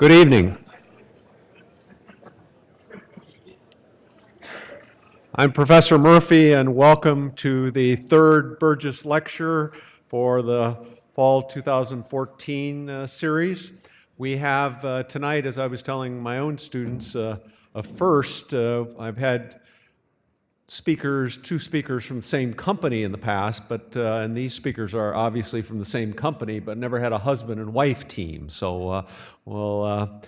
Good evening. I'm Professor Murphy, and welcome to the third Berges lecture for the Fall 2014 series. We have tonight, as I was telling my own students, a first. I've had two speakers from the same company in the past, and these speakers are obviously from the same company, but never had a husband and wife team. So we'll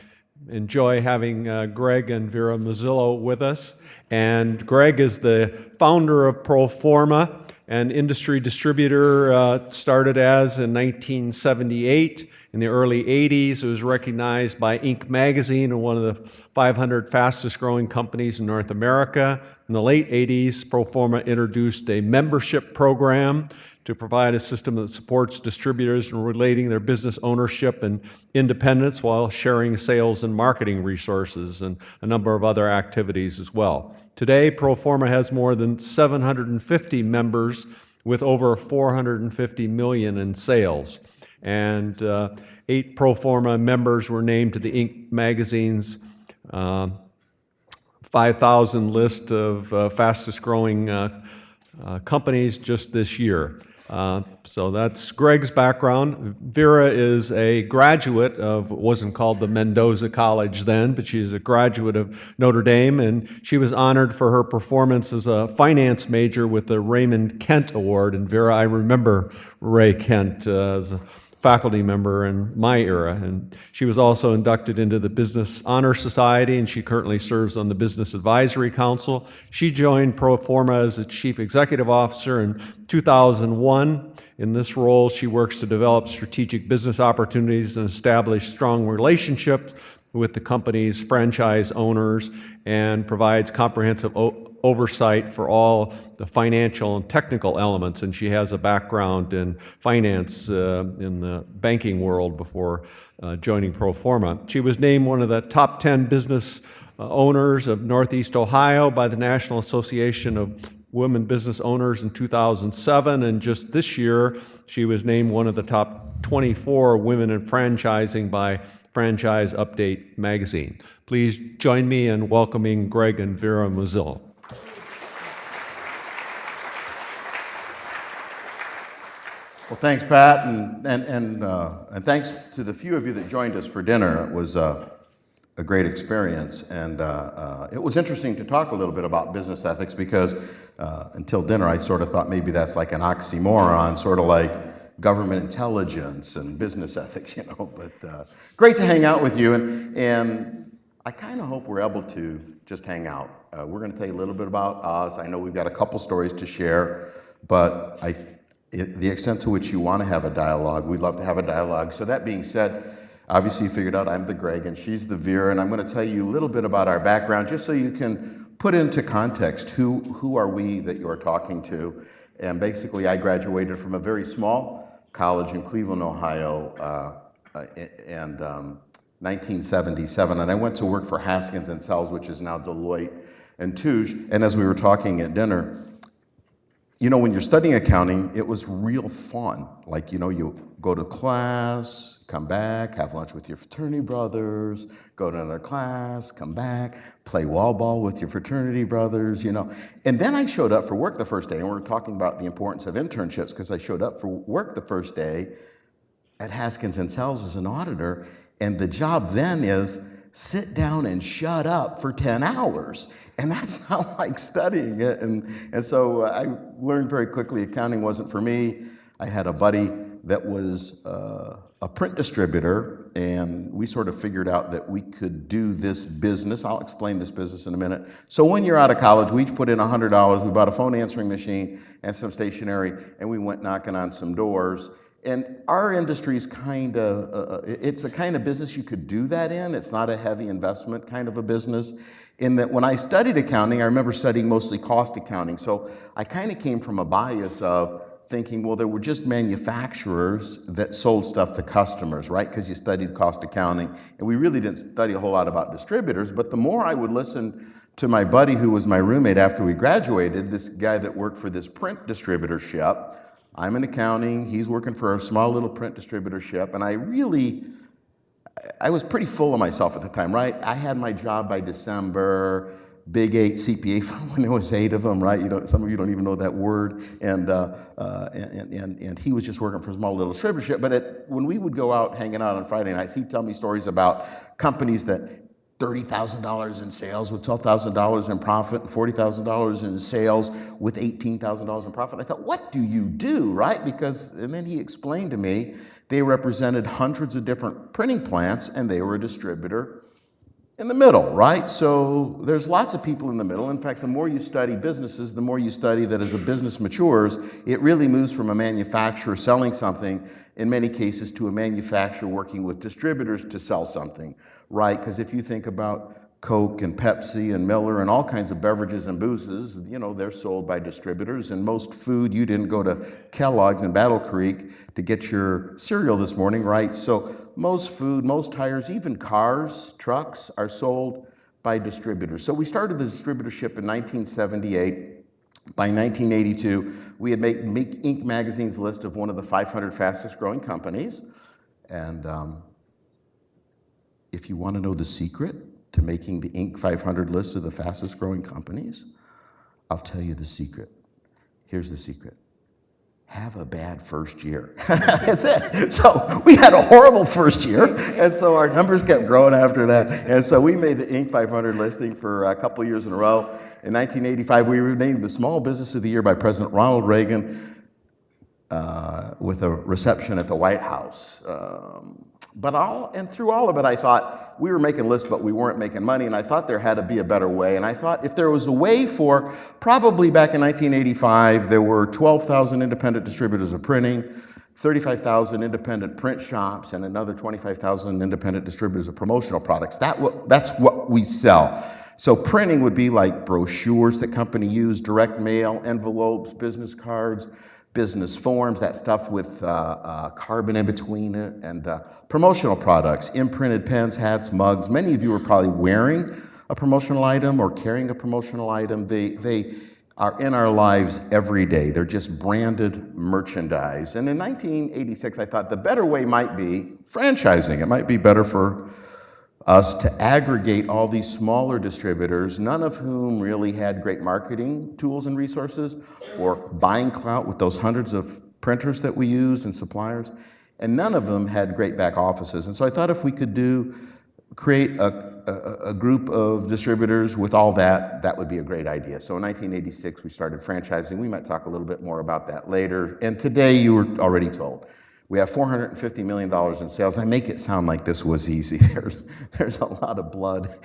enjoy having Greg and Vera Muzzillo with us. And Greg is the founder of Proforma, an industry distributor, started as in 1978. In the early 80s, it was recognized by Inc. magazine as one of the 500 fastest growing companies in North America. In the late 80s, Proforma introduced a membership program to provide a system that supports distributors in relating their business ownership and independence while sharing sales and marketing resources and a number of other activities as well. Today, Proforma has more than 750 members with over 450 million in sales. And 8 Proforma members were named to the Inc. magazine's 5,000 list of fastest growing companies just this year. So that's Greg's background. Vera is a graduate of what wasn't called the Mendoza College then, but she's a graduate of Notre Dame, and she was honored for her performance as a finance major with the Raymond Kent Award. And Vera, I remember Ray Kent as a faculty member in my era, and she was also inducted into the Business Honor Society, and she currently serves on the Business Advisory Council. She joined Proforma as its Chief Executive Officer in 2001. In this role, she works to develop strategic business opportunities and establish strong relationships with the company's franchise owners and provides comprehensive oversight for all the financial and technical elements, and she has a background in finance in the banking world before joining Proforma. She was named one of the top 10 business owners of Northeast Ohio by the National Association of Women Business Owners in 2007, and just this year she was named one of the top 24 women in franchising by Franchise Update magazine. Please join me in welcoming Greg and Vera Muzzillo. Well, thanks, Pat, and thanks to the few of you that joined us for dinner. It was a great experience, and it was interesting to talk a little bit about business ethics because until dinner I sort of thought maybe that's like an oxymoron, sort of like government intelligence and business ethics, you know. But great to hang out with you, and I kind of hope we're able to just hang out. We're going to tell you a little bit about us. I know we've got a couple stories to share, but the extent to which you want to have a dialogue, we'd love to have a dialogue. So that being said, obviously you figured out I'm the Greg and she's the Vera, and I'm going to tell you a little bit about our background just so you can put into context who are we that you're talking to. And basically I graduated from a very small college in Cleveland, Ohio in 1977, and I went to work for Haskins & Sells, which is now Deloitte & Touche. And as we were talking at dinner, you know, when you're studying accounting, it was real fun. Like, you know, you go to class, come back, have lunch with your fraternity brothers, go to another class, come back, play wall ball with your fraternity brothers, you know. And then I showed up for work the first day, and we were talking about the importance of internships because I showed up for work the first day at Haskins & Sells as an auditor, and the job then is sit down and shut up for 10 hours. And that's how I like studying it. And so I learned very quickly accounting wasn't for me. I had a buddy that was a print distributor, and we sort of figured out that we could do this business. I'll explain this business in a minute. So when you're out of college, we each put in $100. We bought a phone answering machine and some stationery, and we went knocking on some doors. And our industry is kind of, it's a kind of business you could do that in. It's not a heavy investment kind of a business. In that when I studied accounting, I remember studying mostly cost accounting. So I kind of came from a bias of thinking, well, there were just manufacturers that sold stuff to customers, right? Because you studied cost accounting. And we really didn't study a whole lot about distributors. But the more I would listen to my buddy who was my roommate after we graduated, this guy that worked for this print distributorship, I'm in accounting, he's working for a small little print distributorship, and I was pretty full of myself at the time, right? I had my job by December, Big 8 CPA firm when there was 8 of them, right? Some of you don't even know that word. And he was just working for a small little distributorship. But when we would go out hanging out on Friday nights, he'd tell me stories about companies that $30,000 in sales with $12,000 in profit, and $40,000 in sales with $18,000 in profit. I thought, what do you do, right? And then he explained to me they represented hundreds of different printing plants, and they were a distributor in the middle, right? So there's lots of people in the middle. In fact, the more you study businesses, the more you study that as a business matures, it really moves from a manufacturer selling something, in many cases, to a manufacturer working with distributors to sell something, right? Because if you think about Coke and Pepsi and Miller and all kinds of beverages and boozes, they're sold by distributors. And most food, you didn't go to Kellogg's in Battle Creek to get your cereal this morning, right? So most food, most tires, even cars, trucks are sold by distributors. So we started the distributorship in 1978. By 1982, we had made Inc. magazine's list of one of the 500 fastest growing companies. And if you want to know the secret to making the Inc. 500 list of the fastest growing companies, I'll tell you the secret. Here's the secret. Have a bad first year. That's it. So we had a horrible first year, and so our numbers kept growing after that. And so we made the Inc. 500 listing for a couple years in a row. In 1985, we were named the Small Business of the Year by President Ronald Reagan with a reception at the White House. But through all of it, I thought we were making lists, but we weren't making money, and I thought there had to be a better way. And I thought if there was a way probably back in 1985, there were 12,000 independent distributors of printing, 35,000 independent print shops, and another 25,000 independent distributors of promotional products. That's what we sell. So printing would be like brochures that company use, direct mail, envelopes, business cards, business forms, that stuff with carbon in between it, and promotional products, imprinted pens, hats, mugs. Many of you are probably wearing a promotional item or carrying a promotional item. They are in our lives every day. They're just branded merchandise. And in 1986, I thought the better way might be franchising. It might be better for us to aggregate all these smaller distributors, none of whom really had great marketing tools and resources or buying clout with those hundreds of printers that we used and suppliers, and none of them had great back offices. And so I thought if we could create a group of distributors with all that would be a great idea. So in 1986, we started franchising. We might talk a little bit more about that later. And today, you were already told, we have $450 million in sales. I make it sound like this was easy. There's a lot of blood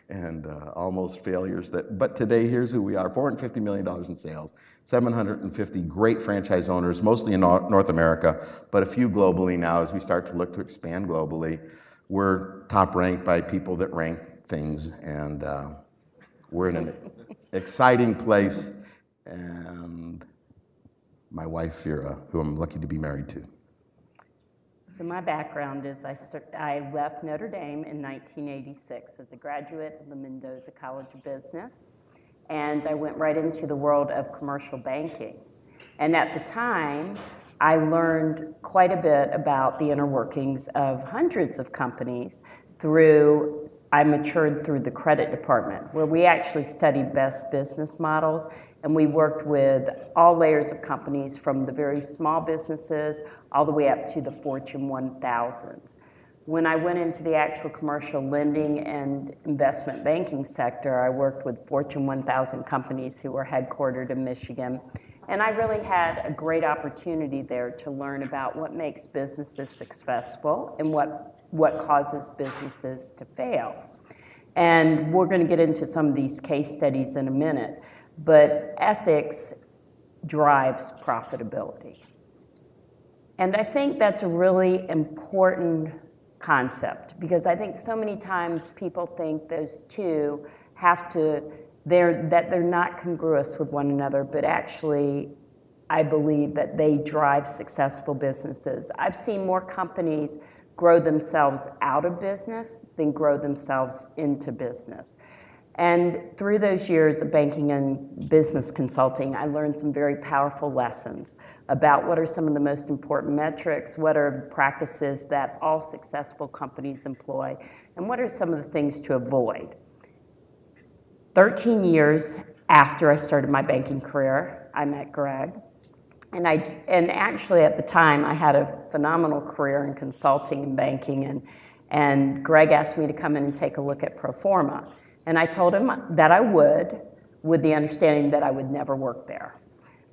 and almost failures. But today, here's who we are: $450 million in sales, 750 great franchise owners, mostly in North America, but a few globally now as we start to look to expand globally. We're top ranked by people that rank things, and we're in an exciting place. And my wife, Vera, who I'm lucky to be married to. So my background is I left Notre Dame in 1986 as a graduate of the Mendoza College of Business, and I went right into the world of commercial banking. And at the time, I learned quite a bit about the inner workings of hundreds of companies I matured through the credit department, where we actually studied best business models, and we worked with all layers of companies from the very small businesses all the way up to the Fortune 1000s. When I went into the actual commercial lending and investment banking sector, I worked with Fortune 1000 companies who were headquartered in Michigan. And I really had a great opportunity there to learn about what makes businesses successful and what causes businesses to fail. And we're going to get into some of these case studies in a minute, but ethics drives profitability. And I think that's a really important concept, because I think so many times people think those two they're not congruous with one another, but actually I believe that they drive successful businesses. I've seen more companies grow themselves out of business than grow themselves into business. And through those years of banking and business consulting, I learned some very powerful lessons about what are some of the most important metrics, what are practices that all successful companies employ, and what are some of the things to avoid. 13 years after I started my banking career, I met Greg. And actually at the time, I had a phenomenal career in consulting and banking, and Greg asked me to come in and take a look at Proforma. And I told him that I would, with the understanding that I would never work there,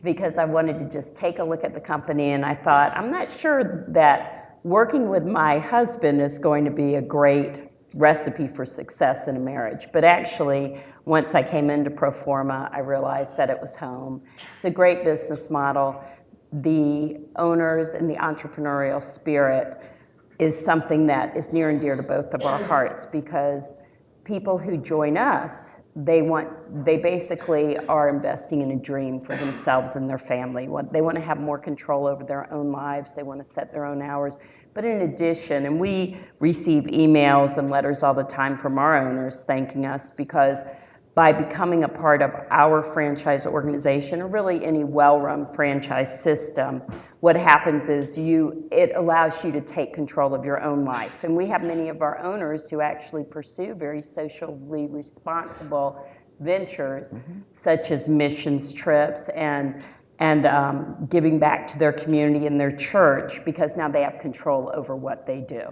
because I wanted to just take a look at the company, and I thought, I'm not sure that working with my husband is going to be a great recipe for success in a marriage. But actually, once I came into Proforma, I realized that it was home. It's a great business model. The owners and the entrepreneurial spirit is something that is near and dear to both of our hearts, because people who join us, they basically are investing in a dream for themselves and their family. They want to have more control over their own lives. They want to set their own hours. But in addition, and we receive emails and letters all the time from our owners thanking us, because by becoming a part of our franchise organization, or really any well-run franchise system, what happens is it allows you to take control of your own life. And we have many of our owners who actually pursue very socially responsible ventures, such as missions trips and giving back to their community and their church, because now they have control over what they do.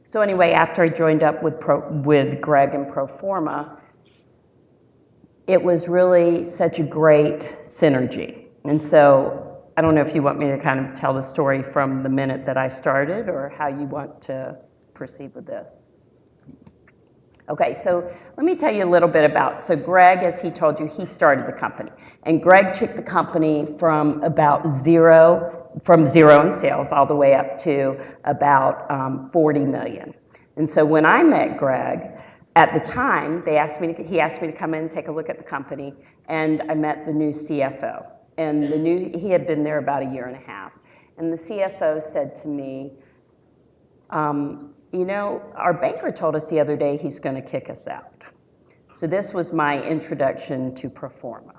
So anyway, after I joined up with Greg and Proforma, it was really such a great synergy. And so I don't know if you want me to kind of tell the story from the minute that I started, or how you want to proceed with this. Okay, so let me tell you a little bit so Greg, as he told you, he started the company. And Greg took the company from zero in sales all the way up to about 40 million. And so when I met Greg, at the time, he asked me to come in and take a look at the company, and I met the new CFO. And he had been there about a year and a half. And the CFO said to me, our banker told us the other day he's going to kick us out. So this was my introduction to Proforma.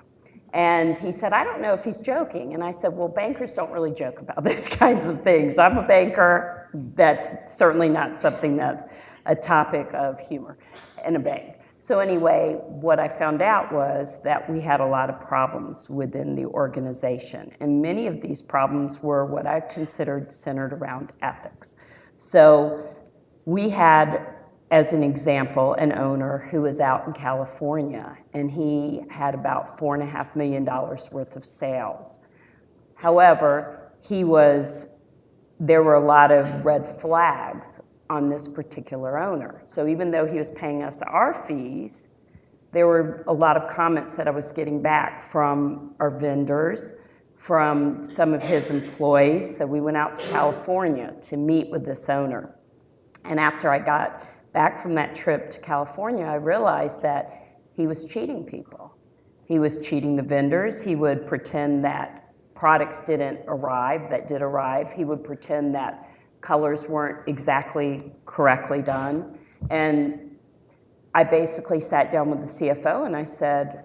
And he said, I don't know if he's joking. And I said, well, bankers don't really joke about these kinds of things. I'm a banker. That's certainly not something that's a topic of humor in a bank. So anyway, what I found out was that we had a lot of problems within the organization. And many of these problems were what I considered centered around ethics. So we had, as an example, an owner who was out in California, and he had about $4.5 million worth of sales. However, there were a lot of red flags on this particular owner. So even though he was paying us our fees, there were a lot of comments that I was getting back from our vendors, from some of his employees. So we went out to California to meet with this owner. And after I got back from that trip to California, I realized that he was cheating people. He was cheating the vendors. He would pretend that products didn't arrive that did arrive. He would pretend that colors weren't exactly correctly done. And I basically sat down with the CFO and I said,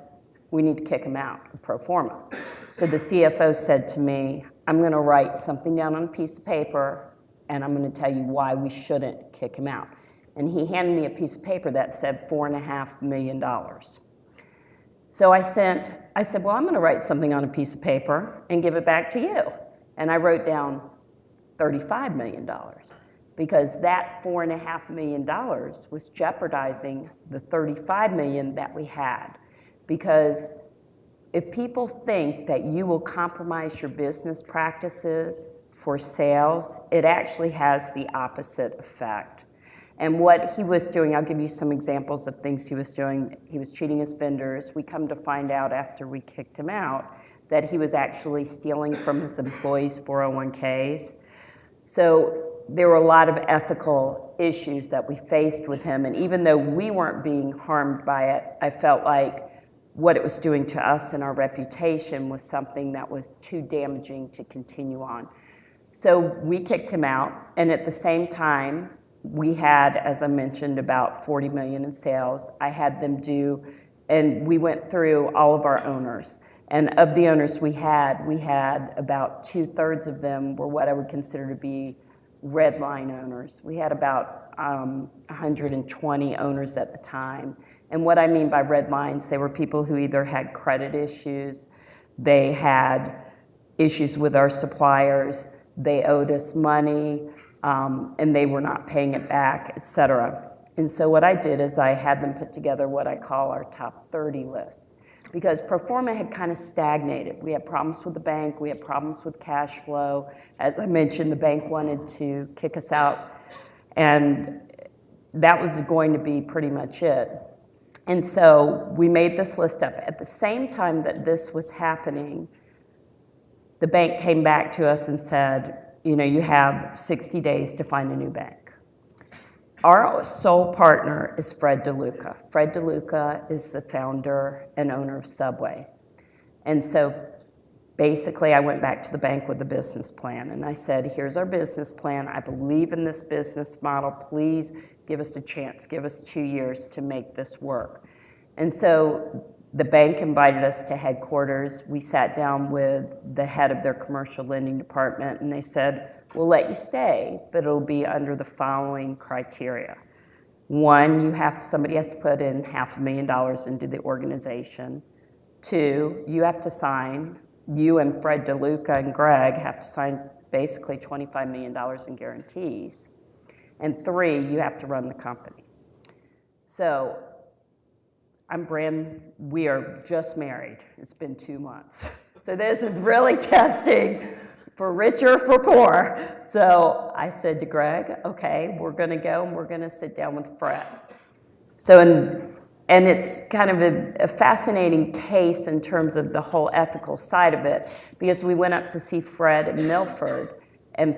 we need to kick him out of Proforma. So the CFO said to me, I'm going to write something down on a piece of paper, and I'm going to tell you why we shouldn't kick him out. And he handed me a piece of paper that said $4.5 million. So I said, well, I'm going to write something on a piece of paper and give it back to you. And I wrote down $35 million, because that $4.5 million was jeopardizing the $35 million that we had. Because if people think that you will compromise your business practices for sales, it actually has the opposite effect. And what he was doing, I'll give you some examples of things he was doing. He was cheating his vendors. We come to find out after we kicked him out that he was actually stealing from his employees' 401ks. So there were a lot of ethical issues that we faced with him. And even though we weren't being harmed by it, I felt like what it was doing to us and our reputation was something that was too damaging to continue on. So we kicked him out. And at the same time, we had, as I mentioned, about 40 million in sales. I had them do And we went through all of our owners. And of the owners we had about 2/3 of them were what I would consider to be red line owners. We had about 120 owners at the time. And what I mean by red lines, they were people who either had credit issues, they had issues with our suppliers, they owed us money, and they were not paying it back, et cetera. And so what I did is I had them put together what I call our top 30 list. Because Proforma had kind of stagnated. We had problems with the bank, we had problems with cash flow. As I mentioned, the bank wanted to kick us out, and that was going to be pretty much it. And so we made this list up. At the same time that this was happening, the bank came back to us and said, you know, you have 60 days to find a new bank. Our sole partner is Fred DeLuca. Fred DeLuca is the founder and owner of Subway. And so basically I went back to the bank with a business plan and I said, here's our business plan. I believe in this business model. Please give us a chance. Give us 2 years to make this work. And so the bank invited us to headquarters. We sat down with the head of their commercial lending department and they said, we'll let you stay, but it'll be under the following criteria. One, somebody has to put in $500,000 into the organization. Two, you have to sign, you and Fred DeLuca and Greg have to sign basically $25 million in guarantees. And three, you have to run the company. So we are just married. It's been 2 months. So this is really testing for rich or for poor. So I said to Greg, okay, we're gonna go and we're gonna sit down with Fred. So, and it's kind of a fascinating case in terms of the whole ethical side of it, because we went up to see Fred in Milford, and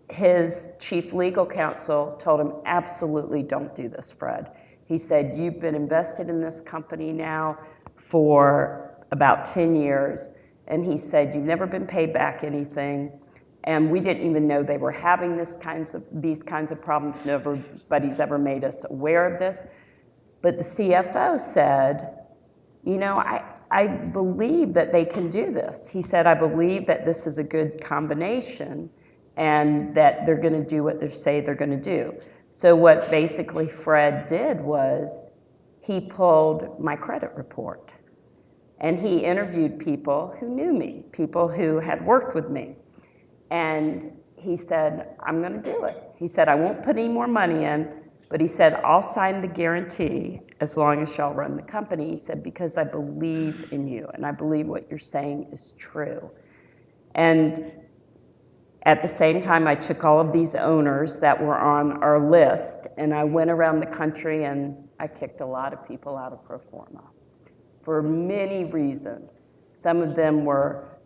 his chief legal counsel told him, absolutely don't do this, Fred. He said, you've been invested in this company now for about 10 years. And he said, you've never been paid back anything. And we didn't even know they were having these kinds of problems. Nobody's ever made us aware of this. But the CFO said, you know, I believe that they can do this. He said, I believe that this is a good combination and that they're gonna do what they say they're gonna do. So what basically Fred did was he pulled my credit report. And he interviewed people who knew me, people who had worked with me. And he said, I'm gonna do it. He said, I won't put any more money in, but he said, I'll sign the guarantee as long as y'all run the company. He said, because I believe in you, and I believe what you're saying is true. And at the same time, I took all of these owners that were on our list, and I went around the country and I kicked a lot of people out of Proforma. For many reasons. Some of them were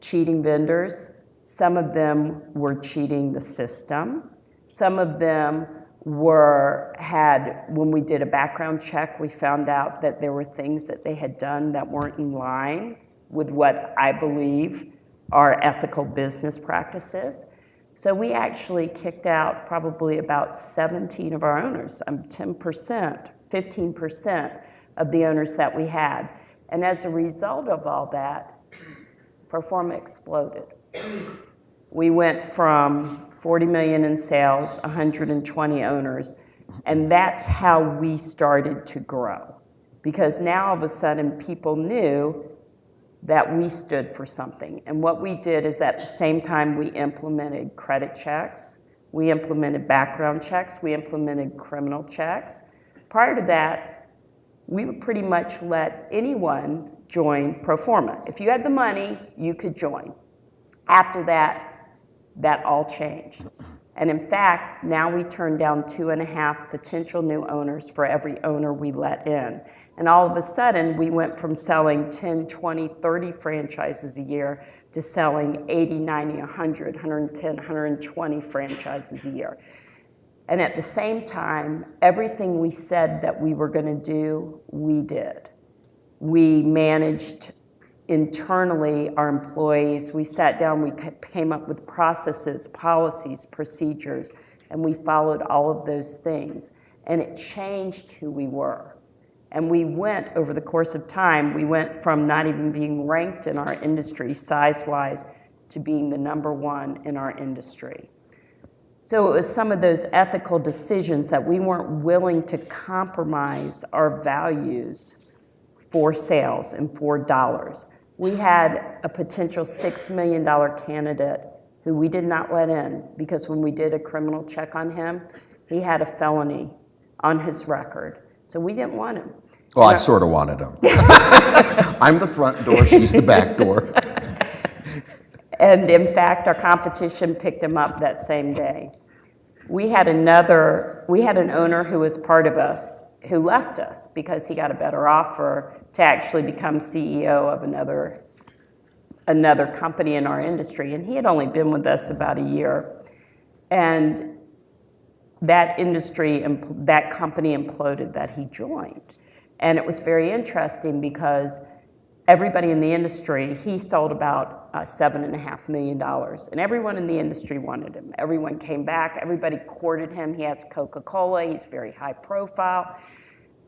cheating vendors. Some of them were cheating the system. Some of them when we did a background check, we found out that there were things that they had done that weren't in line with what I believe are ethical business practices. So we actually kicked out probably about 17 of our owners, 10%, 15%. Of the owners that we had. And as a result of all that, Proforma exploded. We went from 40 million in sales, 120 owners, and that's how we started to grow. Because now all of a sudden people knew that we stood for something. And what we did is at the same time we implemented credit checks, we implemented background checks, we implemented criminal checks. Prior to that, we would pretty much let anyone join Proforma. If you had the money, you could join. After that, that all changed. And in fact, now we turn down 2.5 potential new owners for every owner we let in. And all of a sudden, we went from selling 10, 20, 30 franchises a year to selling 80, 90, 100, 110, 120 franchises a year. And at the same time, everything we said that we were going to do, we did. We managed internally our employees. We sat down, we came up with processes, policies, procedures, and we followed all of those things. And it changed who we were. And we went, over the course of time, we went from not even being ranked in our industry size-wise to being the #1 in our industry. So it was some of those ethical decisions that we weren't willing to compromise our values for sales and for dollars. We had a potential $6 million candidate who we did not let in because when we did a criminal check on him, he had a felony on his record. So we didn't want him. Well, I sort of wanted him. I'm the front door, she's the back door. And in fact, our competition picked him up that same day. We had an owner who was part of us who left us because he got a better offer to actually become CEO of another company in our industry. And he had only been with us about a year. And that company imploded that he joined. And it was very interesting because everybody in the industry, he sold about $7.5 million. And everyone in the industry wanted him. Everyone came back. Everybody courted him. He has Coca-Cola. He's very high profile.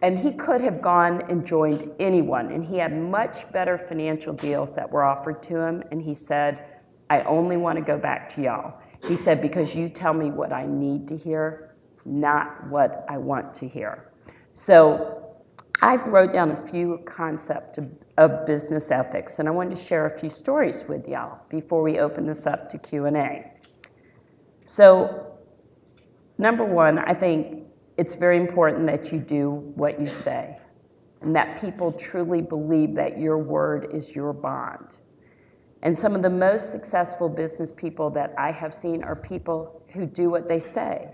And he could have gone and joined anyone. And he had much better financial deals that were offered to him. And he said, I only want to go back to y'all. He said, because you tell me what I need to hear, not what I want to hear. So I wrote down a few concepts of business ethics, and I wanted to share a few stories with y'all before we open this up to Q&A. So, number one, I think it's very important that you do what you say, and that people truly believe that your word is your bond. And some of the most successful business people that I have seen are people who do what they say.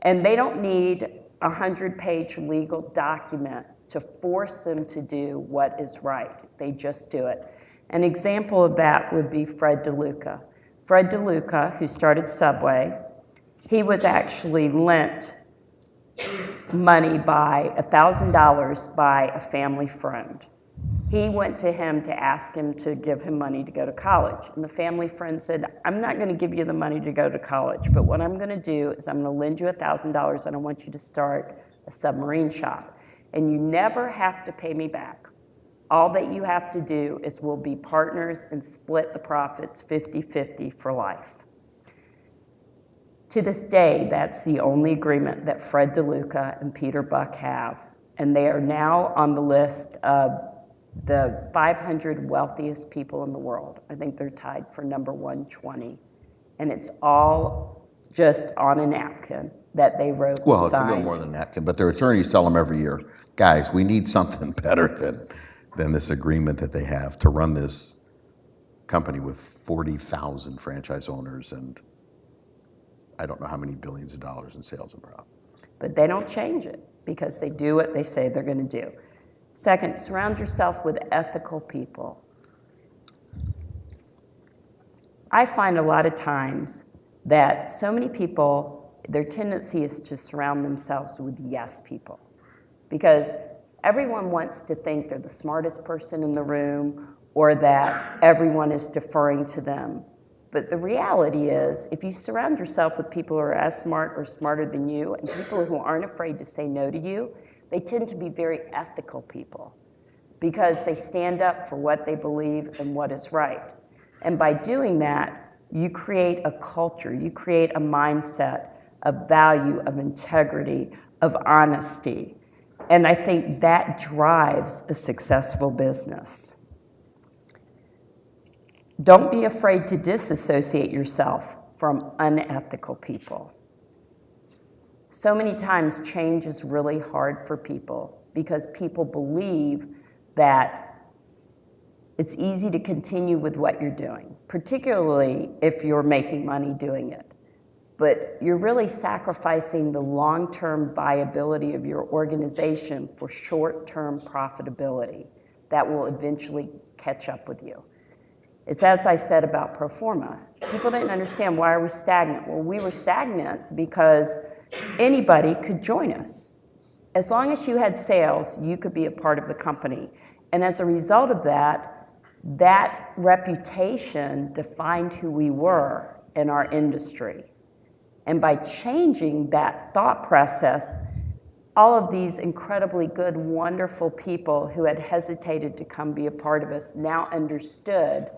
And they don't need a 100-page legal document to force them to do what is right. They just do it. An example of that would be Fred DeLuca. Fred DeLuca, who started Subway, he was actually lent money by $1,000 by a family friend. He went to him to ask him to give him money to go to college. And the family friend said, I'm not going to give you the money to go to college, but what I'm going to do is I'm going to lend you $1,000 and I want you to start a submarine shop. And you never have to pay me back. All that you have to do is we'll be partners and split the profits 50-50 for life. To this day, that's the only agreement that Fred DeLuca and Peter Buck have. And they are now on the list of the 500 wealthiest people in the world. I think they're tied for number 120. And it's all just on a napkin that they wrote and Well, it's a signed. little more than napkin, but their attorneys tell them every year, guys, we need something better than this agreement that they have to run this company with 40,000 franchise owners and I don't know how many billions of dollars in sales and profit. But they don't change it because they do what they say they're going to do. Second, surround yourself with ethical people. I find a lot of times that so many people, their tendency is to surround themselves with yes people because everyone wants to think they're the smartest person in the room or that everyone is deferring to them. But the reality is, if you surround yourself with people who are as smart or smarter than you and people who aren't afraid to say no to you, they tend to be very ethical people because they stand up for what they believe and what is right. And by doing that, you create a culture, you create a mindset of value, of integrity, of honesty. And I think that drives a successful business. Don't be afraid to disassociate yourself from unethical people. So many times change is really hard for people because people believe that it's easy to continue with what you're doing, particularly if you're making money doing it. But you're really sacrificing the long-term viability of your organization for short-term profitability that will eventually catch up with you. It's as I said about Proforma. People didn't understand why are we stagnant. Well, we were stagnant because anybody could join us. As long as you had sales, you could be a part of the company. And as a result of that, that reputation defined who we were in our industry. And by changing that thought process, all of these incredibly good, wonderful people who had hesitated to come be a part of us now understood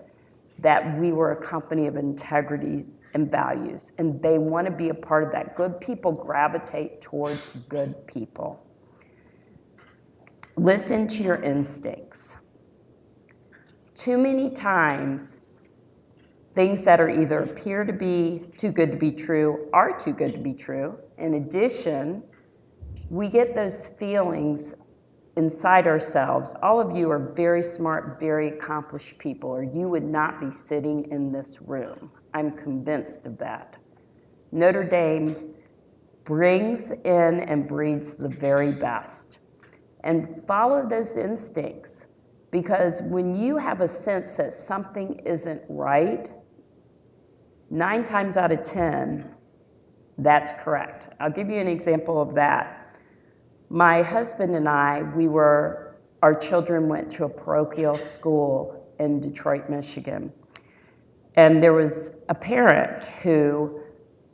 that we were a company of integrity and values, and they want to be a part of that. Good people gravitate towards good people. Listen to your instincts. Too many times, things that are either appear to be too good to be true are too good to be true. In addition, we get those feelings inside ourselves. All of you are very smart, very accomplished people, or you would not be sitting in this room. I'm convinced of that. Notre Dame brings in and breeds the very best. And follow those instincts, because when you have a sense that something isn't right, 9 times out of 10, that's correct. I'll give you an example of that. My husband and I, our children went to a parochial school in Detroit, Michigan. And there was a parent who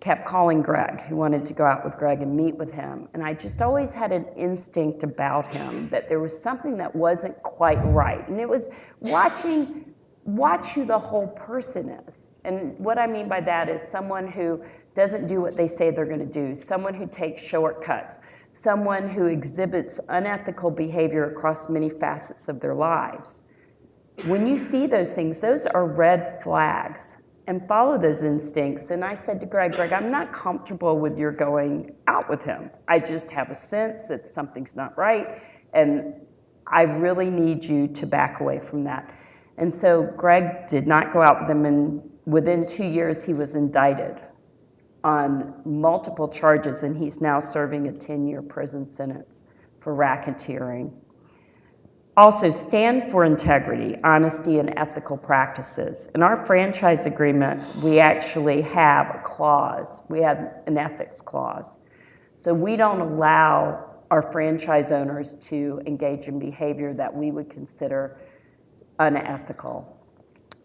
kept calling Greg, who wanted to go out with Greg and meet with him. And I just always had an instinct about him that there was something that wasn't quite right. And it was watch who the whole person is. And what I mean by that is someone who doesn't do what they say they're going to do, someone who takes shortcuts, someone who exhibits unethical behavior across many facets of their lives. When you see those things, those are red flags, and follow those instincts. And I said to Greg, I'm not comfortable with your going out with him. I just have a sense that something's not right, and I really need you to back away from that. And so Greg did not go out with him, and within 2 years, he was indicted on multiple charges, and he's now serving a 10-year prison sentence for racketeering. Also, stand for integrity, honesty, and ethical practices. In our franchise agreement, we actually have a clause. We have an ethics clause. So we don't allow our franchise owners to engage in behavior that we would consider unethical.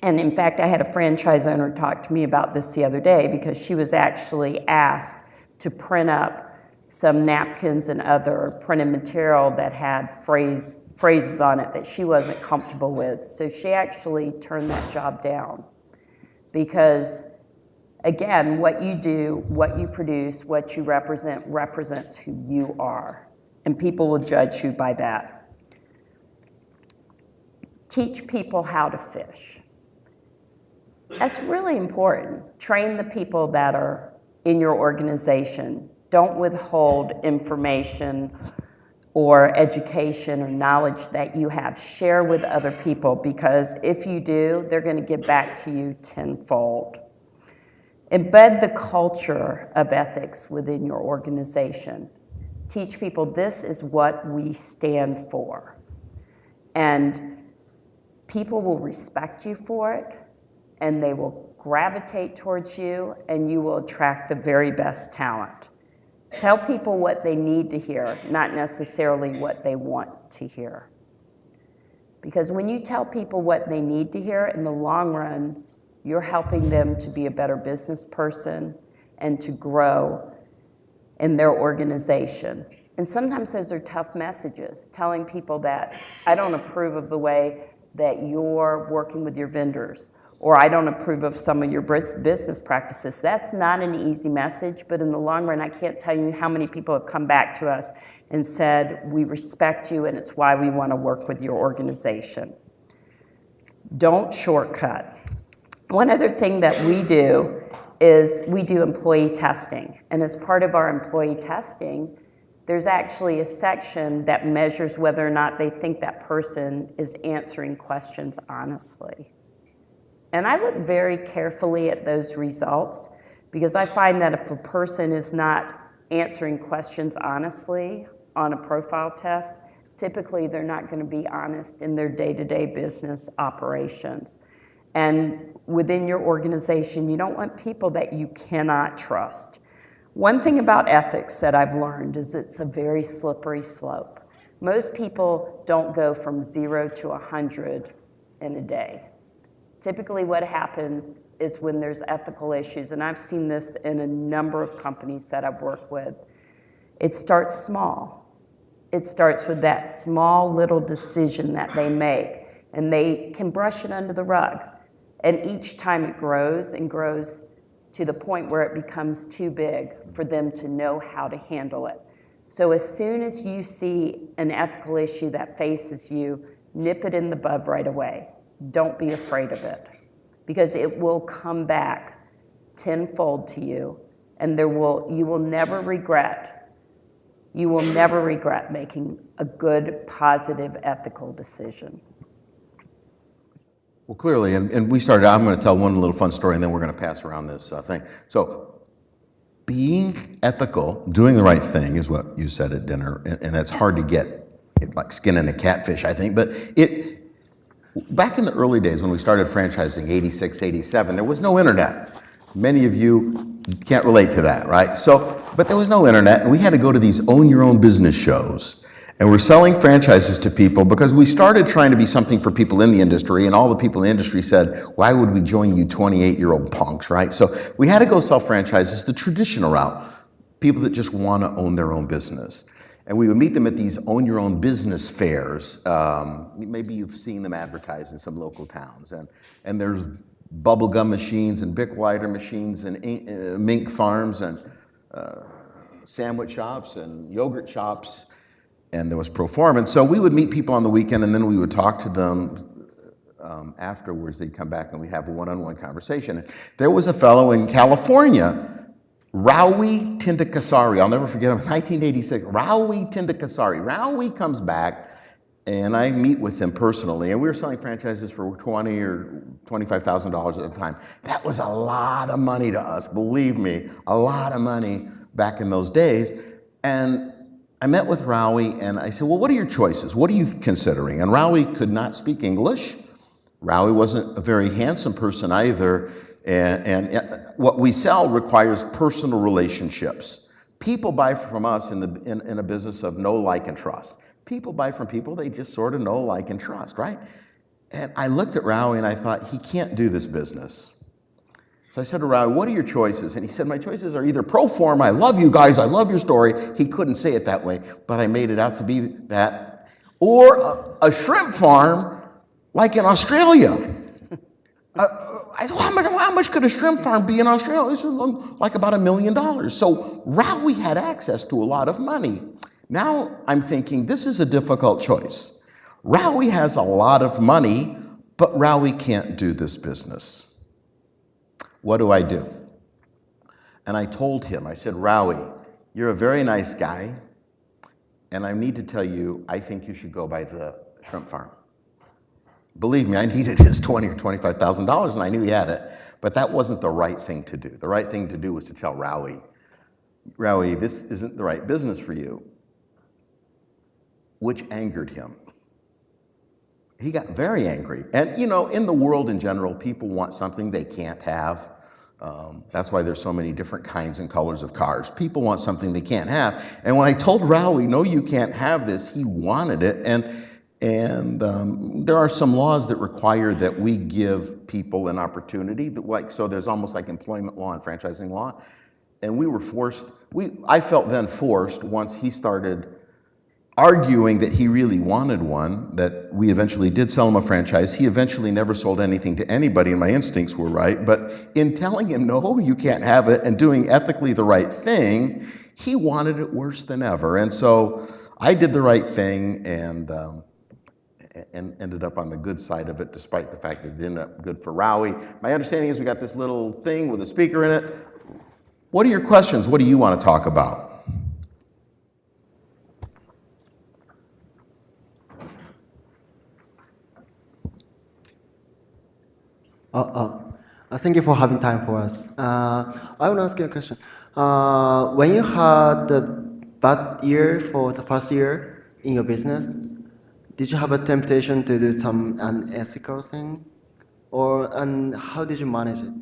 And in fact, I had a franchise owner talk to me about this the other day because she was actually asked to print up some napkins and other printed material that had phrases on it that she wasn't comfortable with. So she actually turned that job down because, again, what you do, what you produce, what you represent represents who you are, and people will judge you by that. Teach people how to fish. That's really important. Train the people that are in your organization. Don't withhold information or education or knowledge that you have. Share with other people, because if you do, they're going to give back to you tenfold. Embed the culture of ethics within your organization. Teach people this is what we stand for. And people will respect you for it, and they will gravitate towards you, and you will attract the very best talent. Tell people what they need to hear, not necessarily what they want to hear. Because when you tell people what they need to hear, in the long run, you're helping them to be a better business person and to grow in their organization. And sometimes those are tough messages, telling people that I don't approve of the way that you're working with your vendors, or I don't approve of some of your business practices. That's not an easy message, but in the long run, I can't tell you how many people have come back to us and said, we respect you and it's why we want to work with your organization. Don't shortcut. One other thing that we do is we do employee testing. And as part of our employee testing, there's actually a section that measures whether or not they think that person is answering questions honestly. And I look very carefully at those results, because I find that if a person is not answering questions honestly on a profile test, typically they're not going to be honest in their day-to-day business operations. And within your organization, you don't want people that you cannot trust. One thing about ethics that I've learned is it's a very slippery slope. Most people don't go from 0 to 100 in a day. Typically what happens is when there's ethical issues, and I've seen this in a number of companies that I've worked with, it starts small. It starts with that small little decision that they make, and they can brush it under the rug. And each time it grows and grows to the point where it becomes too big for them to know how to handle it. So as soon as you see an ethical issue that faces you, nip it in the bud right away. Don't be afraid of it, because it will come back tenfold to you, and you will never regret. You will never regret making a good, positive, ethical decision. Well, clearly, and we started, I'm going to tell one little fun story, and then we're going to pass around this thing. So being ethical, doing the right thing is what you said at dinner, and it's hard to get, like skinning a catfish, I think, but back in the early days when we started franchising, 86, 87, there was no internet. Many of you can't relate to that, right? But there was no internet, and we had to go to these own your own business shows. And we're selling franchises to people because we started trying to be something for people in the industry, and all the people in the industry said, why would we join you 28-year-old punks, right? So we had to go sell franchises the traditional route, people that just want to own their own business. And we would meet them at these own your own business fairs. Maybe you've seen them advertised in some local towns. And there's bubblegum machines and Bic lighter machines and mink farms and sandwich shops and yogurt shops. And there was Proforma. And so we would meet people on the weekend, and then we would talk to them afterwards. They'd come back and we'd have a one-on-one conversation. And there was a fellow in California, Raui Tindakasari. I'll never forget him, 1986. Raui Tindakasari. Raui comes back, and I meet with him personally, and we were selling franchises for $20,000 or $25,000 at the time. That was a lot of money to us, believe me, a lot of money back in those days. And I met with Raui, and I said, well, what are your choices? What are you considering? And Raui could not speak English. Raui wasn't a very handsome person either, and what we sell requires personal relationships. People buy from us in a business of know, like, and trust. People buy from people they just sort of know, like, and trust, right? And I looked at Raui and I thought, he can't do this business. So I said to Raui, what are your choices? And he said, my choices are either Proforma, I love you guys, I love your story. He couldn't say it that way, but I made it out to be that. Or a shrimp farm like in Australia. I thought, how much could a shrimp farm be in Australia? This is like about $1 million. So Raui had access to a lot of money. Now I'm thinking, this is a difficult choice. Raui has a lot of money, but Raui can't do this business. What do I do? And I told him, I said, Raui, you're a very nice guy, and I need to tell you, I think you should go by the shrimp farm. Believe me, I needed his $20,000 or $25,000, and I knew he had it, but that wasn't the right thing to do. The right thing to do was to tell Raui, this isn't the right business for you, which angered him. He got very angry. And, you know, in the world in general, people want something they can't have. That's why there's so many different kinds and colors of cars. People want something they can't have. And when I told Raui, no, you can't have this, he wanted it. And there are some laws that require that we give people an opportunity. So there's almost like employment law and franchising law. And we were forced, I felt then forced, once he started arguing that he really wanted one, that we eventually did sell him a franchise. He eventually never sold anything to anybody, and my instincts were right. But in telling him, no, you can't have it, and doing ethically the right thing, he wanted it worse than ever. And so I did the right thing and ended up on the good side of it, despite the fact that it didn't end up good for Raui. My understanding is we got this little thing with a speaker in it. What are your questions? What do you want to talk about? Thank you for having time for us. I want to ask you a question. When you had the bad year for the first year in your business, did you have a temptation to do some unethical thing? And how did you manage it?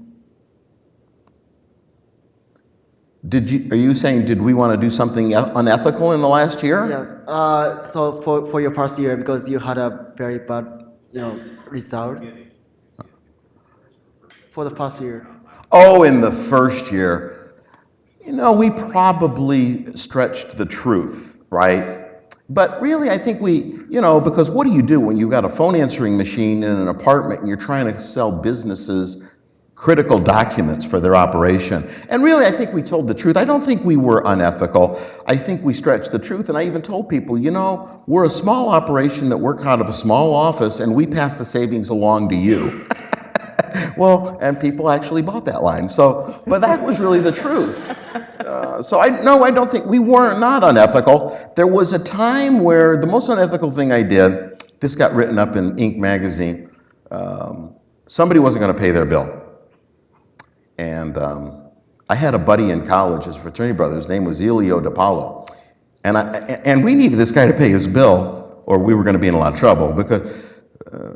Are you saying, did we want to do something unethical in the last year? Yes. So for your first year, because you had a very bad, result. For the first year. Oh, in the first year. We probably stretched the truth, right? But really, I think because what do you do when you've got a phone answering machine in an apartment and you're trying to sell businesses critical documents for their operation? And really, I think we told the truth. I don't think we were unethical. I think we stretched the truth. And I even told people, we're a small operation that work out of a small office and we pass the savings along to you. Well, and people actually bought that line. But that was really the truth. I don't think we were not unethical. There was a time where the most unethical thing I did, this got written up in Inc. magazine, somebody wasn't going to pay their bill. And I had a buddy in college, his fraternity brother, his name was Elio DePaulo. And we needed this guy to pay his bill or we were going to be in a lot of trouble because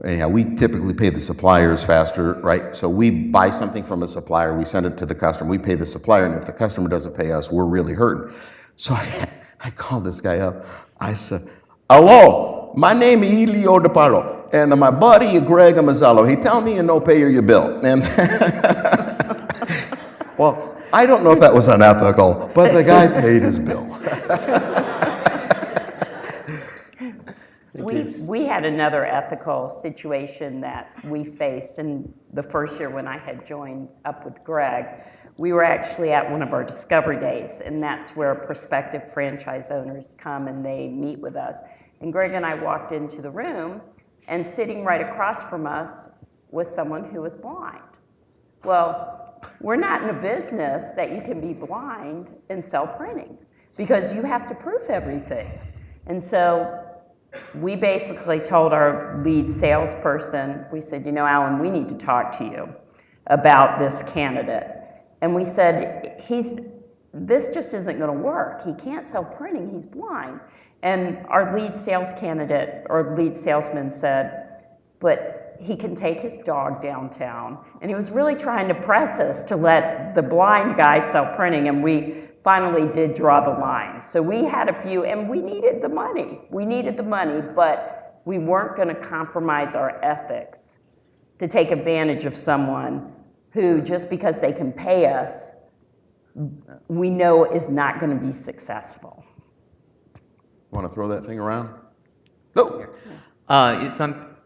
anyhow, we typically pay the suppliers faster, right? So we buy something from a supplier, we send it to the customer, we pay the supplier, and if the customer doesn't pay us, we're really hurting. So I called this guy up. I said, hello, my name is Elio DePaulo, and my buddy Gregory Muzzillo, he tell me you no pay your bill. And well, I don't know if that was unethical, but the guy paid his bill. We had another ethical situation that we faced in the first year when I had joined up with Greg. We were actually at one of our discovery days, and that's where prospective franchise owners come and they meet with us. And Greg and I walked into the room, and sitting right across from us was someone who was blind. Well, we're not in a business that you can be blind and sell printing because you have to proof everything. And so we basically told our lead salesperson, we said, Alan, we need to talk to you about this candidate. And we said, this just isn't going to work. He can't sell printing, he's blind. And our lead sales candidate, or lead salesman said, but he can take his dog downtown. And he was really trying to press us to let the blind guy sell printing, and we finally did draw the line. So we had a few, and we needed the money. We needed the money, but we weren't going to compromise our ethics to take advantage of someone who, just because they can pay us, we know is not going to be successful. Want to throw that thing around? No.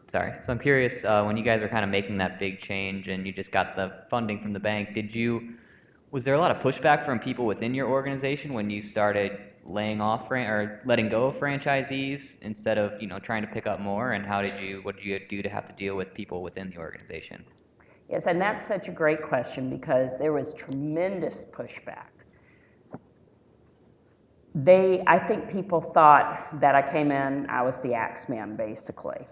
So I'm curious, when you guys were kind of making that big change and you just got the funding from the bank, was there a lot of pushback from people within your organization when you started laying off or letting go of franchisees instead of trying to pick up more? And what did you do to have to deal with people within the organization? Yes, and that's such a great question because there was tremendous pushback. I think people thought that I came in, I was the axe man basically,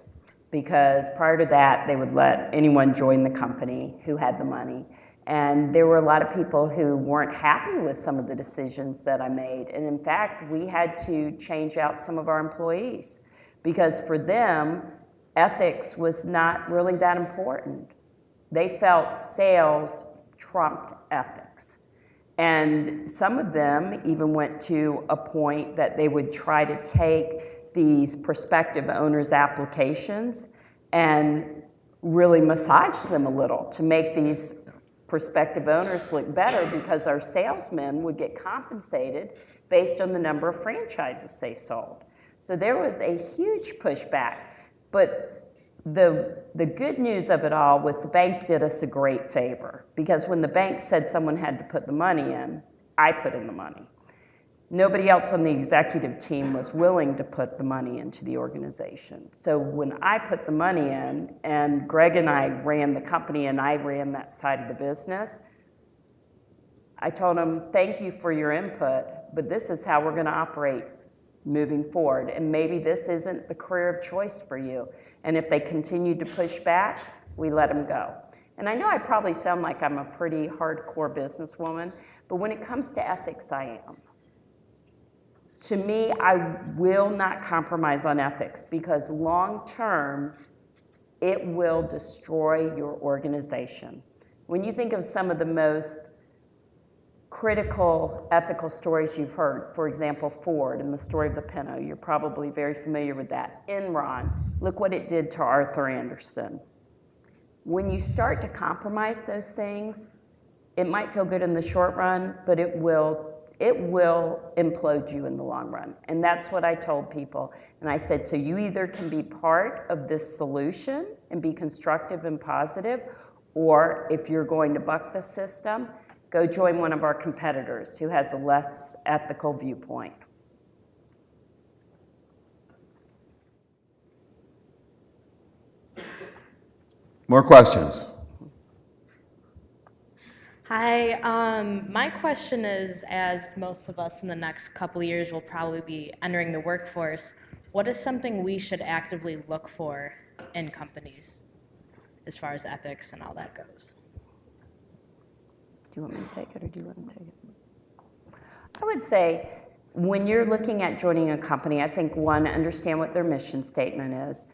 because prior to that they would let anyone join the company who had the money. And there were a lot of people who weren't happy with some of the decisions that I made. And in fact, we had to change out some of our employees because for them, ethics was not really that important. They felt sales trumped ethics. And some of them even went to a point that they would try to take these prospective owners' applications and really massage them a little to make these prospective owners look better because our salesmen would get compensated based on the number of franchises they sold. So there was a huge pushback. But the good news of it all was the bank did us a great favor because when the bank said someone had to put the money in, I put in the money. Nobody else on the executive team was willing to put the money into the organization. So when I put the money in, and Greg and I ran the company and I ran that side of the business, I told him, thank you for your input, but this is how we're gonna operate moving forward. And maybe this isn't the career of choice for you. And if they continue to push back, we let them go. And I know I probably sound like I'm a pretty hardcore businesswoman, but when it comes to ethics, I am. To me, I will not compromise on ethics because long-term, it will destroy your organization. When you think of some of the most critical ethical stories you've heard, for example, Ford and the story of the Pinto, you're probably very familiar with that. Enron, look what it did to Arthur Andersen. When you start to compromise those things, it might feel good in the short run, but it will it will implode you in the long run. And that's what I told people. And I said, so you either can be part of this solution and be constructive and positive, or if you're going to buck the system, go join one of our competitors who has a less ethical viewpoint. More questions? Hi, my question is, as most of us in the next couple of years will probably be entering the workforce, what is something we should actively look for in companies as far as ethics and all that goes? Do you want me to take it or do you want to take it? I would say when you're looking at joining a company, I think one, understand what their mission statement is.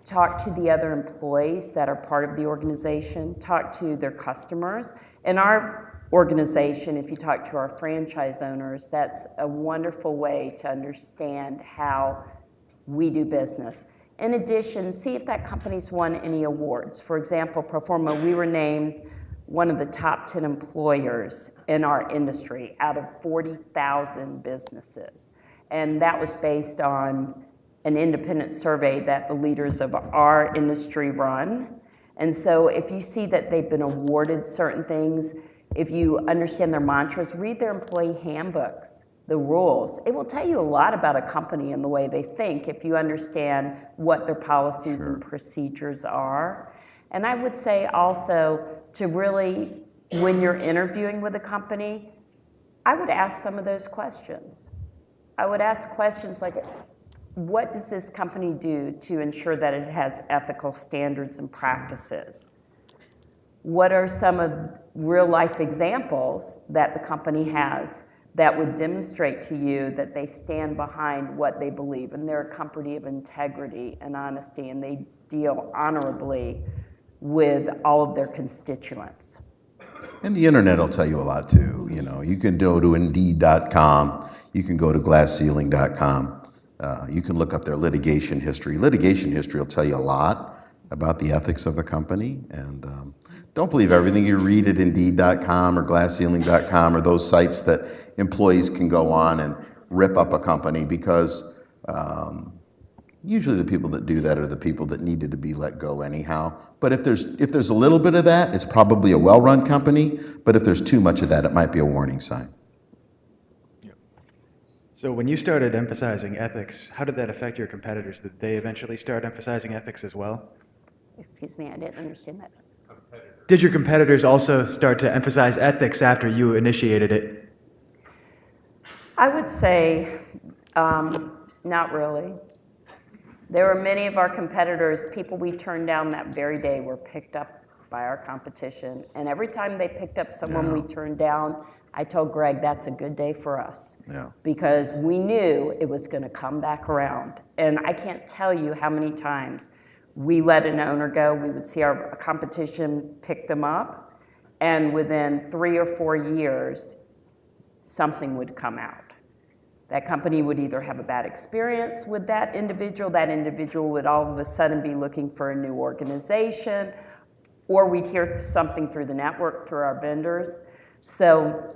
Talk to the other employees that are part of the organization. Talk to their customers. In our organization, if you talk to our franchise owners, that's a wonderful way to understand how we do business. In addition, see if that company's won any awards. For example, Proforma, we were named one of the top 10 employers in our industry out of 40,000 businesses. And that was based on an independent survey that the leaders of our industry run. And so if you see that they've been awarded certain things, if you understand their mantras, read their employee handbooks, the rules. It will tell you a lot about a company and the way they think if you understand what their policies and procedures are. And I would say also to really, when you're interviewing with a company, I would ask some of those questions. I would ask questions like, what does this company do to ensure that it has ethical standards and practices? What are some of real life examples that the company has that would demonstrate to you that they stand behind what they believe and they're a company of integrity and honesty and they deal honorably with all of their constituents? And the internet will tell you a lot too. You know, you can go to Indeed.com, you can go to glassceiling.com. You can look up their litigation history. Litigation history will tell you a lot about the ethics of a company. And don't believe everything you read at Indeed.com or glassceiling.com or those sites that employees can go on and rip up a company, because usually the people that do that are the people that needed to be let go anyhow. But if there's a little bit of that, it's probably a well-run company. But if there's too much of that, it might be a warning sign. So when you started emphasizing ethics, how did that affect your competitors? Did they eventually start emphasizing ethics as well? Excuse me, I didn't understand that. Did your competitors also start to emphasize ethics after you initiated it? I would say not really. There were many of our competitors, people we turned down that very day were picked up by our competition. And every time they picked up someone we turned down, I told Greg, that's a good day for us. Yeah. Because we knew it was going to come back around. And I can't tell you how many times we let an owner go. We would see our competition pick them up. And within 3 or 4 years, something would come out. That company would either have a bad experience with that individual would all of a sudden be looking for a new organization, or we'd hear something through the network, through our vendors. So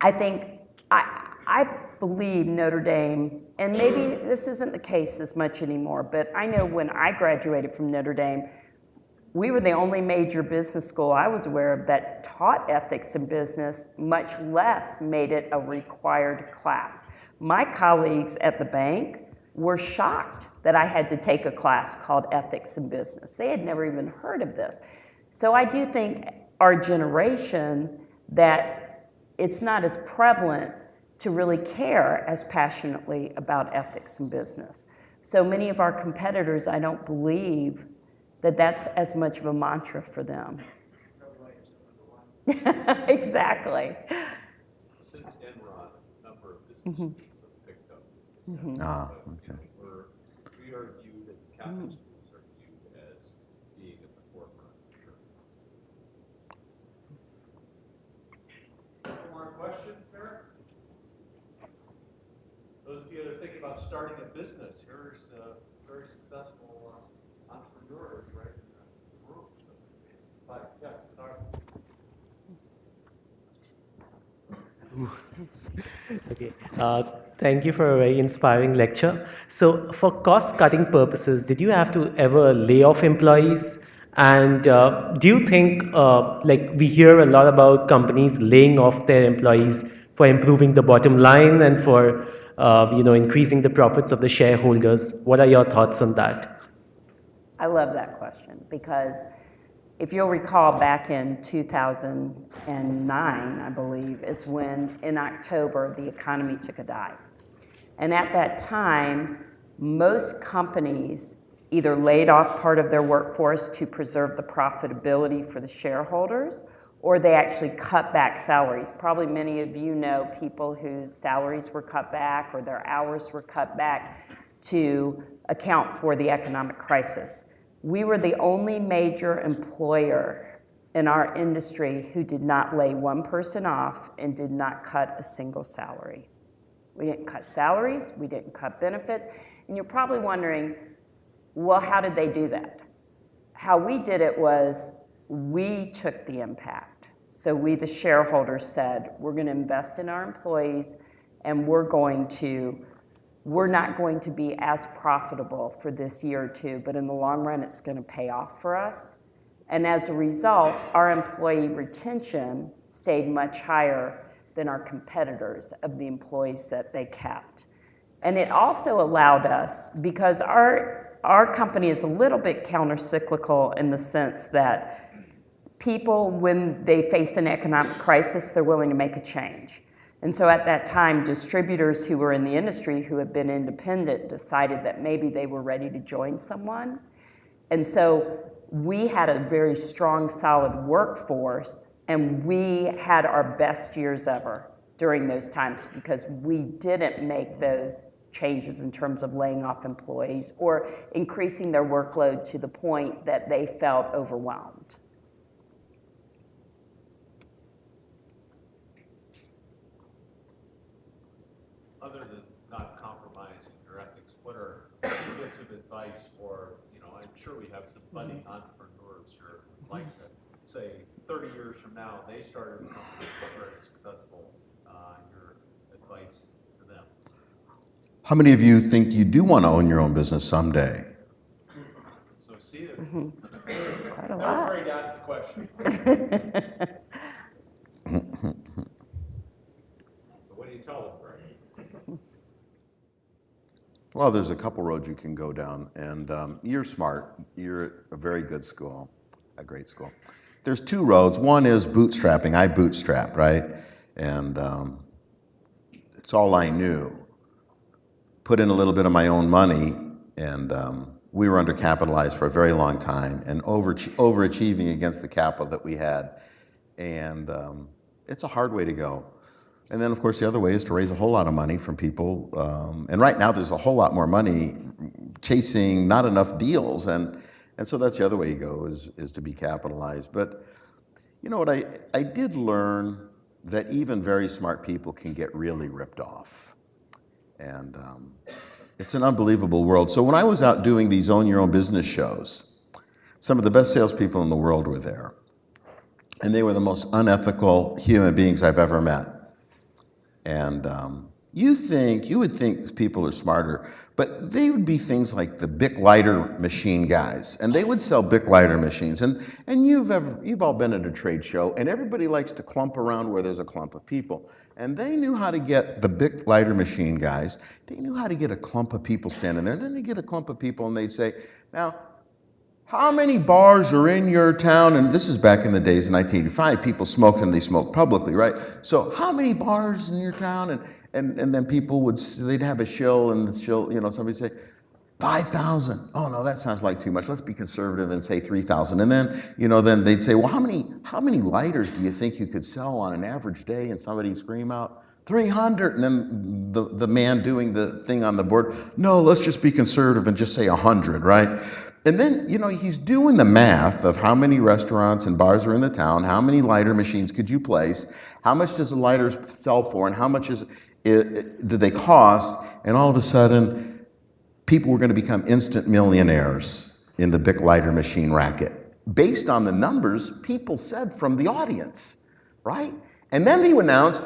I think, I believe Notre Dame, and maybe this isn't the case as much anymore, but I know when I graduated from Notre Dame, we were the only major business school I was aware of that taught ethics in business, much less made it a required class. My colleagues at the bank were shocked that I had to take a class called Ethics in Business. They had never even heard of this. So I do think our generation, that it's not as prevalent to really care as passionately about ethics in business. So many of our competitors, I don't believe that that's as much of a mantra for them. Exactly. Since Enron, a number of businesses have picked up. Okay. We are viewed, and Catholic schools are viewed as being at the forefront. Sure. Any more questions, Vera? Those of you that are thinking about starting a business, here's a very successful entrepreneur right in the room. So, yeah, it's an art. Okay. Thank you for a very inspiring lecture. So, for cost-cutting purposes, did you have to ever lay off employees? And do you think, like we hear a lot about companies laying off their employees for improving the bottom line and for, increasing the profits of the shareholders? What are your thoughts on that? I love that question because if you'll recall back in 2009, I believe, is when in October the economy took a dive. And at that time, most companies either laid off part of their workforce to preserve the profitability for the shareholders, or they actually cut back salaries. Probably many of you know people whose salaries were cut back or their hours were cut back to account for the economic crisis. We were the only major employer in our industry who did not lay one person off and did not cut a single salary. We didn't cut salaries, we didn't cut benefits, and you're probably wondering, well, how did they do that? How we did it was we took the impact. So we, the shareholders, said, we're going to invest in our employees and we're not going to be as profitable for this year or two, but in the long run, it's going to pay off for us. And as a result, our employee retention stayed much higher than our competitors of the employees that they kept. And it also allowed us, because our company is a little bit counter-cyclical in the sense that people, when they face an economic crisis, they're willing to make a change. And so at that time, distributors who were in the industry who had been independent decided that maybe they were ready to join someone. And so we had a very strong, solid workforce, and we had our best years ever during those times because we didn't make those changes in terms of laying off employees or increasing their workload to the point that they felt overwhelmed. Other than not compromising your ethics, what are bits of advice for, I'm sure we have some budding entrepreneurs here who'd like to say 30 years from now, they started a company that's very successful, your advice to them. How many of you think you do want to own your own business someday? So see, there's Quite a never lot. afraid to ask the question. So what do you tell them, Greg? Well, there's a couple roads you can go down, and you're smart. You're at a very good school, a great school. There's two roads. One is bootstrapping. I bootstrapped, right? And it's all I knew. Put in a little bit of my own money, and we were undercapitalized for a very long time and overachieving against the capital that we had. And it's a hard way to go. And then, of course, the other way is to raise a whole lot of money from people. And right now, there's a whole lot more money chasing not enough deals. And so that's the other way you go, is to be capitalized. But you know what? I did learn that even very smart people can get really ripped off. And it's an unbelievable world. So when I was out doing these Own Your Own Business shows, some of the best salespeople in the world were there. And they were the most unethical human beings I've ever met. And you would think people are smarter, but they would be things like the Bic lighter machine guys, and they would sell Bic lighter machines. And you've all been at a trade show, and everybody likes to clump around where there's a clump of people. And they knew how to get the Bic lighter machine guys. They knew how to get a clump of people standing there. And then they get a clump of people, and they'd say, "Now, how many bars are in your town?" And this is back in the days in 1985. People smoked and they smoked publicly, right? So how many bars in your town? And then people they'd have a shill, and the shill, somebody'd say, 5,000. Oh no, that sounds like too much. Let's be conservative and say 3,000. And then, then they'd say, well, how many lighters do you think you could sell on an average day? And somebody'd scream out, 300. And then the man doing the thing on the board, no, let's just be conservative and just say 100, right? And then, he's doing the math of how many restaurants and bars are in the town, how many lighter machines could you place, how much does a lighter sell for, and how much do they cost? And all of a sudden, people were going to become instant millionaires in the Bic lighter machine racket, based on the numbers people said from the audience, right? And then he would announce,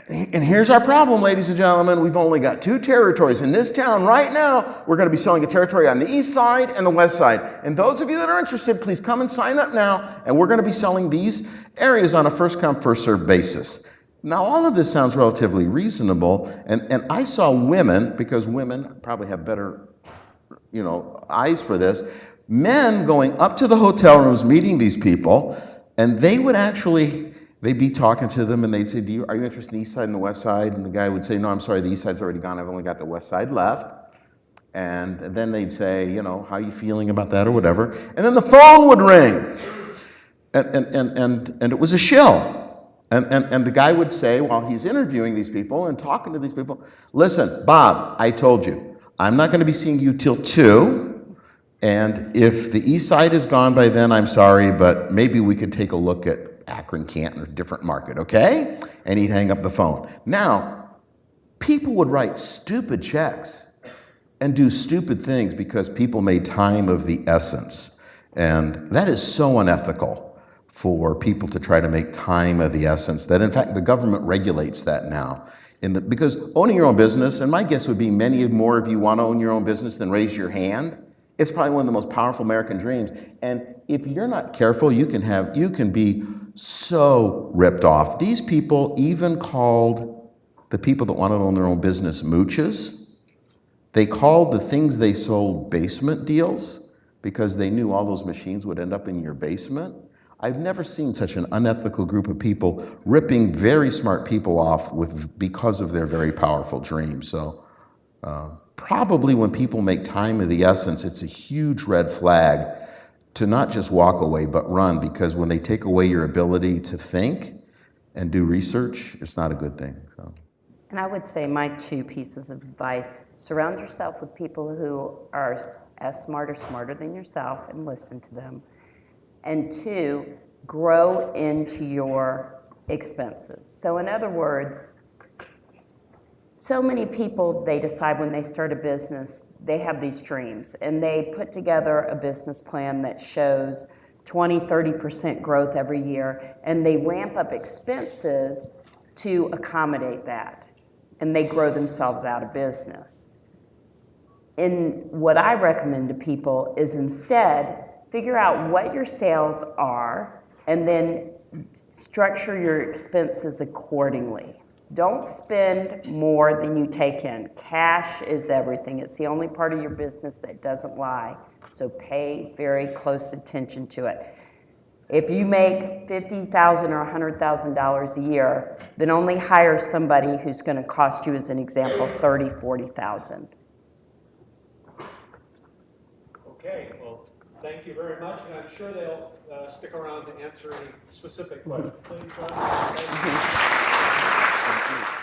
And here's our problem, ladies and gentlemen. We've only got 2 territories. In this town right now, we're going to be selling a territory on the east side and the west side. And those of you that are interested, please come and sign up now. And we're going to be selling these areas on a first-come, first-served basis. Now, all of this sounds relatively reasonable. And I saw women, because women probably have better, eyes for this, men going up to the hotel rooms, meeting these people, and they would actually... They'd be talking to them and they'd say, are you interested in the east side and the west side? And the guy would say, no, I'm sorry, the east side's already gone. I've only got the west side left. And then they'd say, how are you feeling about that or whatever? And then the phone would ring. And it was a shill. And the guy would say, while he's interviewing these people and talking to these people, listen, Bob, I told you, I'm not going to be seeing you till 2. And if the east side is gone by then, I'm sorry, but maybe we could take a look at Akron, Canton, or a different market, okay? And he'd hang up the phone. Now, people would write stupid checks and do stupid things because people made time of the essence. And that is so unethical for people to try to make time of the essence that, in fact, the government regulates that now. Because owning your own business, and my guess would be many more of you want to own your own business than raise your hand. It's probably one of the most powerful American dreams. And if you're not careful, you can be so ripped off. These people even called the people that want to own their own business mooches. They called the things they sold basement deals because they knew all those machines would end up in your basement. I've never seen such an unethical group of people ripping very smart people off because of their very powerful dreams. So probably when people make time of the essence, it's a huge red flag to not just walk away, but run, because when they take away your ability to think and do research, it's not a good thing. So. And I would say my 2 pieces of advice: surround yourself with people who are as smart or smarter than yourself and listen to them. And 2, grow into your expenses. So in other words, so many people, they decide when they start a business, they have these dreams, and they put together a business plan that shows 20, 30% growth every year, and they ramp up expenses to accommodate that, and they grow themselves out of business. And what I recommend to people is instead, figure out what your sales are, and then structure your expenses accordingly. Don't spend more than you take in. Cash is everything. It's the only part of your business that doesn't lie. So pay very close attention to it. If you make $50,000 or $100,000 a year, then only hire somebody who's going to cost you, as an example, $30,000, $40,000. Okay, well, thank you very much, and I'm sure they'll stick around to answer any specific questions. Please, Thank you.